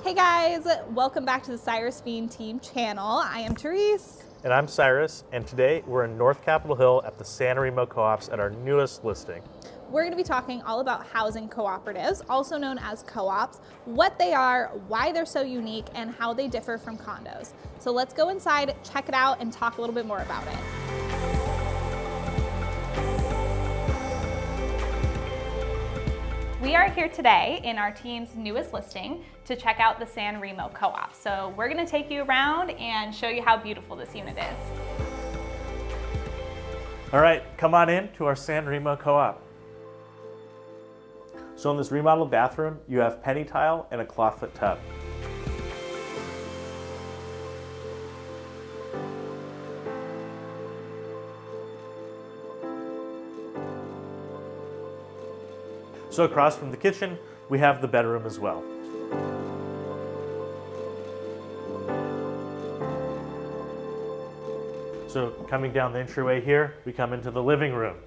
Hey guys, welcome back to the Cyrus Fiene Team channel. I am Tarice. And I'm Cyrus, and today we're in North Capitol Hill at the San Remo Co-ops at our newest listing. We're going to be talking all about housing cooperatives, also known as co-ops, what they are, why they're so unique, and how they differ from condos. So let's go inside, check it out, and talk a little bit more about it. We are here today in our team's newest listing to check out the San Remo Co-op. So we're going to take you around and show you how beautiful this unit is. All right, come on in to our San Remo Co-op. So in this remodeled bathroom, you have penny tile and a clawfoot tub. So across from the kitchen, we have the bedroom as well. So coming down the entryway here, we come into the living room.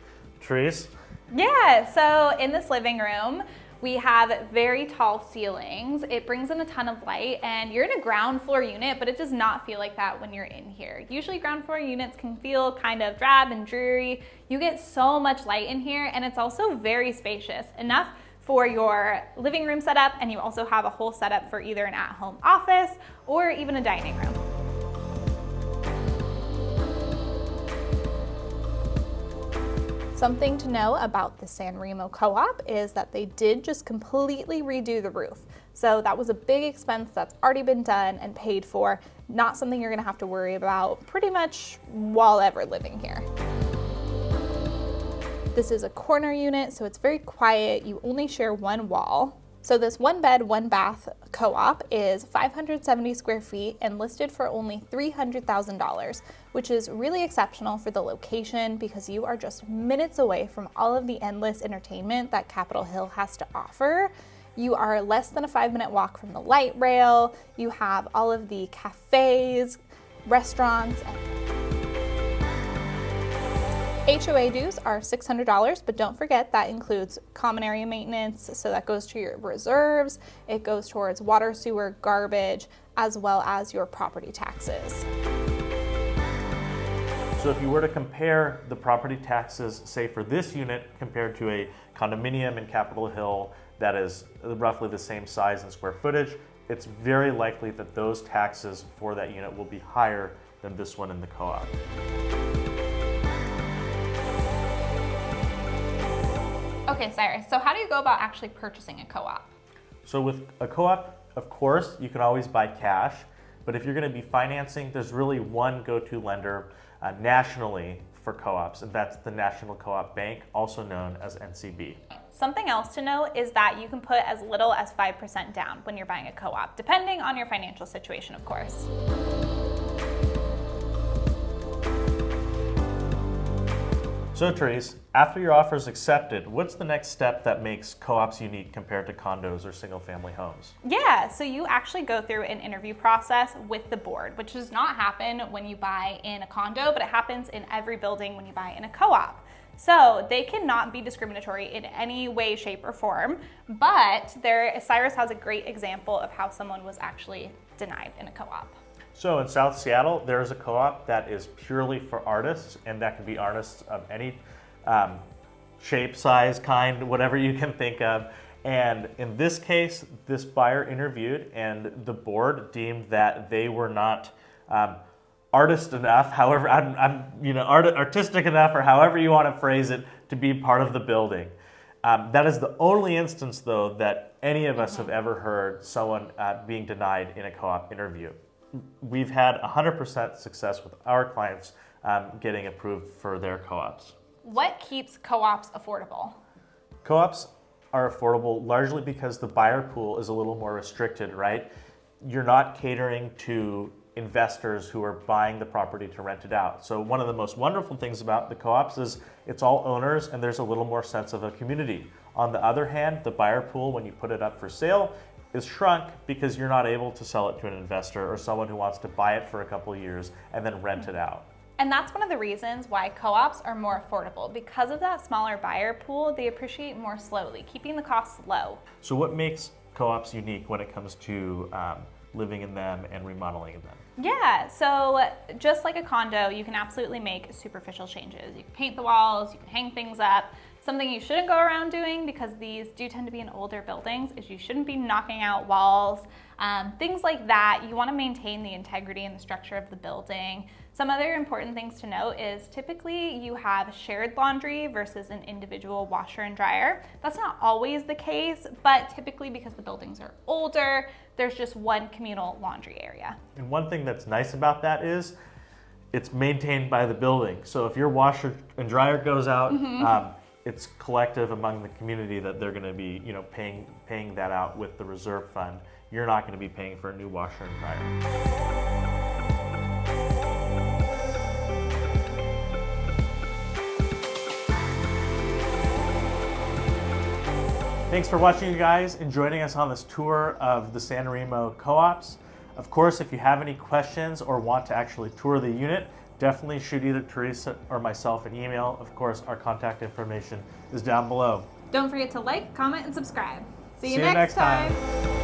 Therese? Yeah, so in this living room, we have very tall ceilings. It brings in a ton of light, and you're in a ground floor unit, but it does not feel like that when you're in here. Usually ground floor units can feel kind of drab and dreary. You get so much light in here, and it's also very spacious, enough for your living room setup, and you also have a whole setup for either an at-home office or even a dining room. Something to know about the San Remo Co-op is that they did just completely redo the roof. So that was a big expense that's already been done and paid for, not something you're gonna have to worry about pretty much while ever living here. This is a corner unit, so it's very quiet. You only share one wall. So this one bed, one bath co-op is 570 square feet and listed for only $300,000, which is really exceptional for the location because you are just minutes away from all of the endless entertainment that Capitol Hill has to offer. You are less than a 5-minute walk from the light rail. You have all of the cafes, restaurants, HOA dues are $600, but don't forget that includes common area maintenance, so that goes to your reserves, it goes towards water, sewer, garbage, as well as your property taxes. So if you were to compare the property taxes, say for this unit compared to a condominium in Capitol Hill that is roughly the same size and square footage, it's very likely that those taxes for that unit will be higher than this one in the co-op. Okay, Cyrus, so how do you go about actually purchasing a co-op? So with a co-op, of course, you can always buy cash, but if you're going to be financing, there's really one go-to lender nationally for co-ops, and that's the National Co-op Bank, also known as NCB. Something else to note is that you can put as little as 5% down when you're buying a co-op, depending on your financial situation, of course. So Therese, after your offer is accepted, what's the next step that makes co-ops unique compared to condos or single-family homes? Yeah, so you actually go through an interview process with the board, which does not happen when you buy in a condo, but it happens in every building when you buy in a co-op. So they cannot be discriminatory in any way, shape, or form, but Cyrus has a great example of how someone was actually denied in a co-op. So in South Seattle, there's a co-op that is purely for artists, and that can be artists of any shape, size, kind, whatever you can think of. And in this case, this buyer interviewed, and the board deemed that they were not artist enough, however, artistic enough, or however you want to phrase it, to be part of the building. That is the only instance, though, that any of us have ever heard someone being denied in a co-op interview. We've had 100% success with our clients getting approved for their co-ops. What keeps co-ops affordable? Co-ops are affordable largely because the buyer pool is a little more restricted, right? You're not catering to investors who are buying the property to rent it out. So one of the most wonderful things about the co-ops is it's all owners and there's a little more sense of a community. On the other hand, the buyer pool, when you put it up for sale, is shrunk because you're not able to sell it to an investor or someone who wants to buy it for a couple of years and then rent it out. And that's one of the reasons why co-ops are more affordable. Because of that smaller buyer pool, they appreciate more slowly, keeping the costs low. So what makes co-ops unique when it comes to living in them and remodeling in them? Yeah, so just like a condo, you can absolutely make superficial changes. You can paint the walls, you can hang things up. Something you shouldn't go around doing, because these do tend to be in older buildings, is you shouldn't be knocking out walls, things like that. You want to maintain the integrity and the structure of the building. Some other important things to note is typically you have shared laundry versus an individual washer and dryer. That's not always the case, but typically because the buildings are older, there's just one communal laundry area. And one thing that's nice about that is it's maintained by the building. So if your washer and dryer goes out, it's collective among the community that they're going to be, paying that out with the reserve fund. You're not going to be paying for a new washer and dryer. Thanks for watching, you guys, and joining us on this tour of the San Remo co-ops. Of course, if you have any questions or want to actually tour the unit, definitely shoot either Teresa or myself an email. Of course, our contact information is down below. Don't forget to like, comment, and subscribe. See you next next time. time.